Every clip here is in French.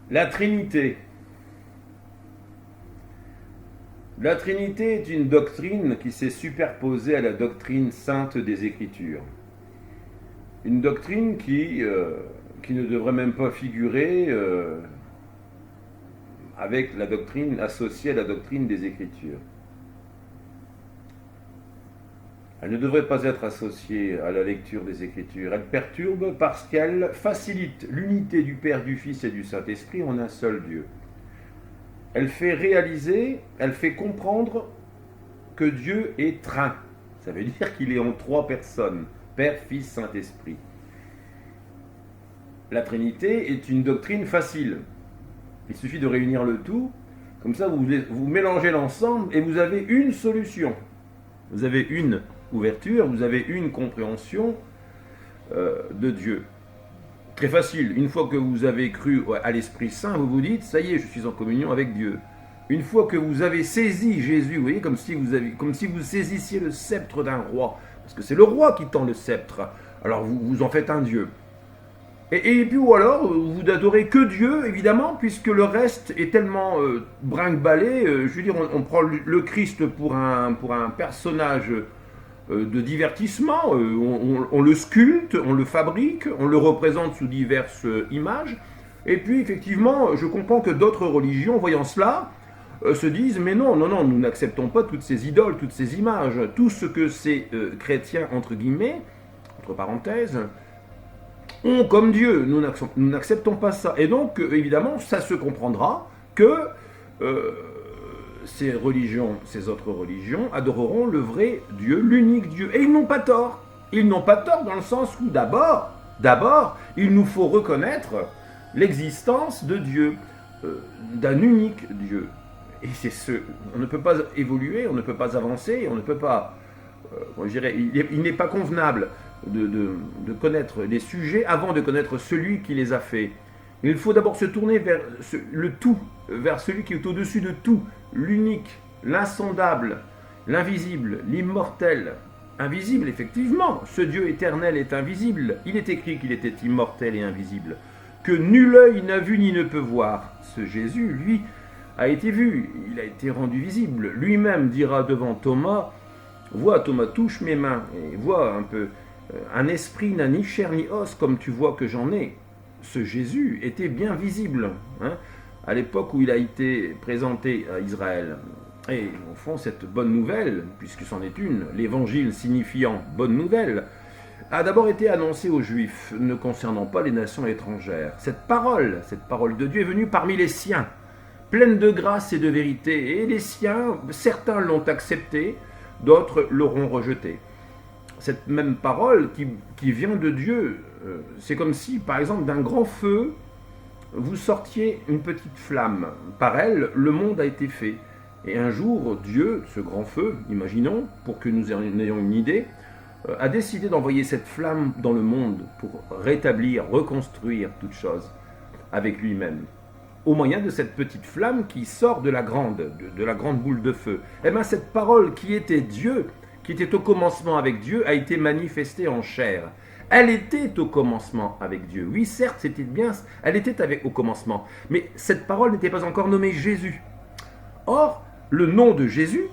La Trinité. La Trinité est une doctrine qui s'est superposée à la doctrine sainte des Écritures. Une doctrine qui ne devrait même pas figurer avec la doctrine associée à la doctrine des Écritures. Elle ne devrait pas être associée à la lecture des Écritures. Elle perturbe parce qu'elle facilite l'unité du Père, du Fils et du Saint-Esprit en un seul Dieu. Elle fait réaliser, elle fait comprendre que Dieu est Trin. Ça veut dire qu'il est en trois personnes, Père, Fils, Saint-Esprit. La Trinité est une doctrine facile. Il suffit de réunir le tout, comme ça vous mélangez l'ensemble et vous avez une solution. Vous avez une ouverture, vous avez une compréhension de Dieu. Très facile. Une fois que vous avez cru à l'Esprit Saint, vous vous dites, ça y est, je suis en communion avec Dieu. Une fois que vous avez saisi Jésus, vous voyez, comme si vous saisissiez le sceptre d'un roi, parce que c'est le roi qui tend le sceptre, alors vous en faites un Dieu. Et puis ou alors, vous n'adorez que Dieu, évidemment, puisque le reste est tellement brinque-ballé. Je veux dire, on prend le Christ pour un personnage de divertissement, on le sculpte, on le fabrique, on le représente sous diverses images. Et puis, effectivement, je comprends que d'autres religions, voyant cela, se disent, mais non, nous n'acceptons pas toutes ces idoles, toutes ces images. Tout ce que ces chrétiens, entre guillemets, entre parenthèses, ont comme Dieu. Nous n'acceptons pas ça. Et donc, évidemment, ça se comprendra que ces religions, ces autres religions, adoreront le vrai Dieu, l'unique Dieu. Et ils n'ont pas tort. Ils n'ont pas tort dans le sens où d'abord, il nous faut reconnaître l'existence de Dieu, d'un unique Dieu. Et on ne peut pas évoluer, on ne peut pas avancer, on ne peut pas, je dirais, il n'est pas convenable de connaître les sujets avant de connaître celui qui les a faits. Il faut d'abord se tourner vers le tout, vers celui qui est au-dessus de tout, l'unique, l'insondable, l'invisible, l'immortel. Invisible, effectivement, ce Dieu éternel est invisible. Il est écrit qu'il était immortel et invisible, que nul œil n'a vu ni ne peut voir. Ce Jésus, lui, a été vu, il a été rendu visible. Lui-même dira devant Thomas, vois Thomas, touche mes mains, et vois un peu, un esprit n'a ni chair ni os comme tu vois que j'en ai. Ce Jésus était bien visible, hein, à l'époque où il a été présenté à Israël. Et au fond, cette bonne nouvelle, puisque c'en est une, l'évangile signifiant bonne nouvelle, a d'abord été annoncée aux Juifs, ne concernant pas les nations étrangères. Cette parole de Dieu est venue parmi les siens, pleine de grâce et de vérité. Et les siens, certains l'ont acceptée, d'autres l'auront rejetée. Cette même parole qui vient de Dieu, c'est comme si, par exemple, d'un grand feu, vous sortiez une petite flamme. Par elle, le monde a été fait. Et un jour, Dieu, ce grand feu, imaginons, pour que nous ayons une idée, a décidé d'envoyer cette flamme dans le monde pour rétablir, reconstruire toute chose avec lui-même. Au moyen de cette petite flamme qui sort de la grande boule de feu. Eh bien, cette parole qui était Dieu, qui était au commencement avec Dieu, a été manifestée en chair. Elle était au commencement avec Dieu. Oui, certes, c'était bien, elle était au commencement. Mais cette parole n'était pas encore nommée Jésus. Or, le nom de Jésus,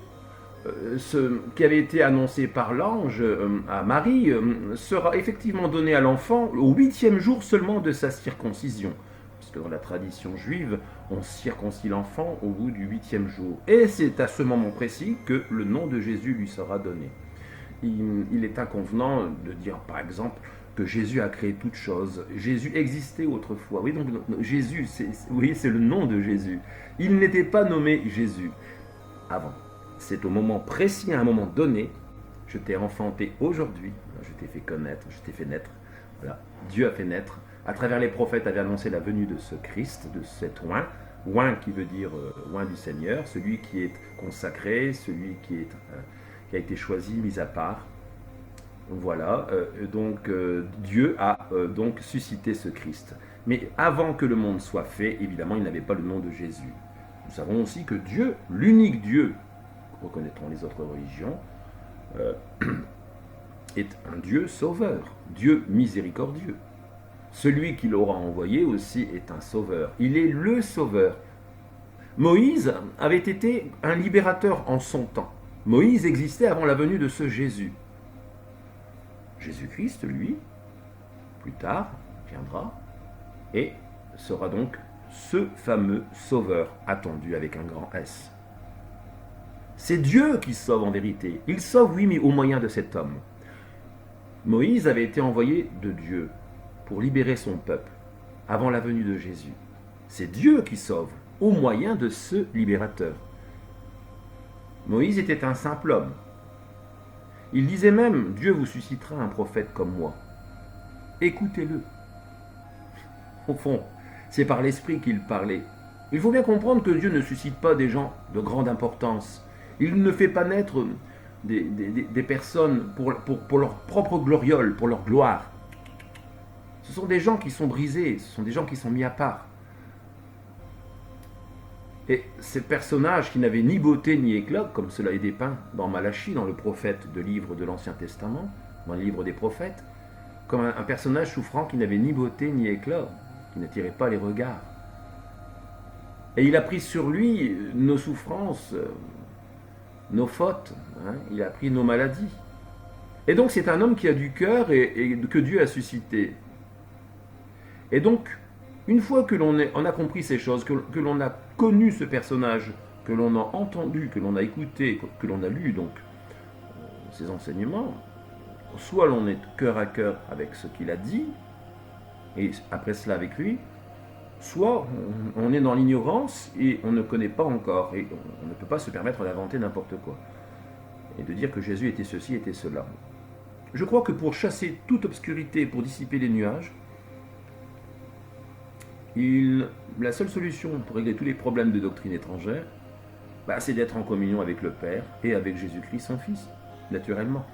qui avait été annoncé par l'ange à Marie, sera effectivement donné à l'enfant au 8e jour seulement de sa circoncision. Parce que dans la tradition juive, on circoncie l'enfant au bout du 8e jour. Et c'est à ce moment précis que le nom de Jésus lui sera donné. Il est inconvenant de dire, par exemple, que Jésus a créé toute chose. Jésus existait autrefois. Oui, donc Jésus, c'est le nom de Jésus. Il n'était pas nommé Jésus avant. C'est au moment précis, à un moment donné, je t'ai enfanté aujourd'hui, je t'ai fait connaître, je t'ai fait naître. Voilà, Dieu a fait naître. À travers les prophètes avait annoncé la venue de ce Christ, de cet oint. Oint qui veut dire oint du Seigneur, celui qui est consacré, celui qui a été choisi, mis à part. Voilà, donc Dieu a donc suscité ce Christ. Mais avant que le monde soit fait, évidemment, il n'avait pas le nom de Jésus. Nous savons aussi que Dieu, l'unique Dieu, reconnaîtront les autres religions, est un Dieu sauveur, Dieu miséricordieux. celui qui l'aura envoyé aussi est un sauveur. Il est le sauveur. Moïse avait été un libérateur en son temps. Moïse existait avant la venue de ce Jésus. Jésus-Christ, lui, plus tard, viendra et sera donc ce fameux sauveur attendu avec un grand S. C'est Dieu qui sauve en vérité. Il sauve, oui, mais au moyen de cet homme. Moïse avait été envoyé de Dieu pour libérer son peuple avant la venue de Jésus. C'est Dieu qui sauve au moyen de ce libérateur. Moïse était un simple homme. Il disait même, Dieu vous suscitera un prophète comme moi. Écoutez-le. Au fond, c'est par l'esprit qu'il parlait. Il faut bien comprendre que Dieu ne suscite pas des gens de grande importance. Il ne fait pas naître des personnes pour leur propre gloriole, pour leur gloire. Ce sont des gens qui sont brisés, ce sont des gens qui sont mis à part. Et ces personnages qui n'avaient ni beauté ni éclat, comme cela est dépeint dans Malachie, dans le prophète de livre de l'Ancien Testament, dans le livre des prophètes, comme un personnage souffrant qui n'avait ni beauté ni éclat, qui n'attirait pas les regards. Et il a pris sur lui nos souffrances, nos fautes, hein, il a pris nos maladies. Et donc c'est un homme qui a du cœur et que Dieu a suscité. Et donc, une fois que l'on a compris ces choses, que l'on a connu ce personnage, que l'on a entendu, que l'on a écouté, que l'on a lu donc ses enseignements, soit l'on est cœur à cœur avec ce qu'il a dit, et après cela avec lui, soit on est dans l'ignorance et on ne connaît pas encore, et on ne peut pas se permettre d'inventer n'importe quoi, et de dire que Jésus était ceci, était cela. Je crois que pour chasser toute obscurité, pour dissiper les nuages, la seule solution pour régler tous les problèmes de doctrine étrangère, c'est d'être en communion avec le Père et avec Jésus-Christ, son Fils, naturellement.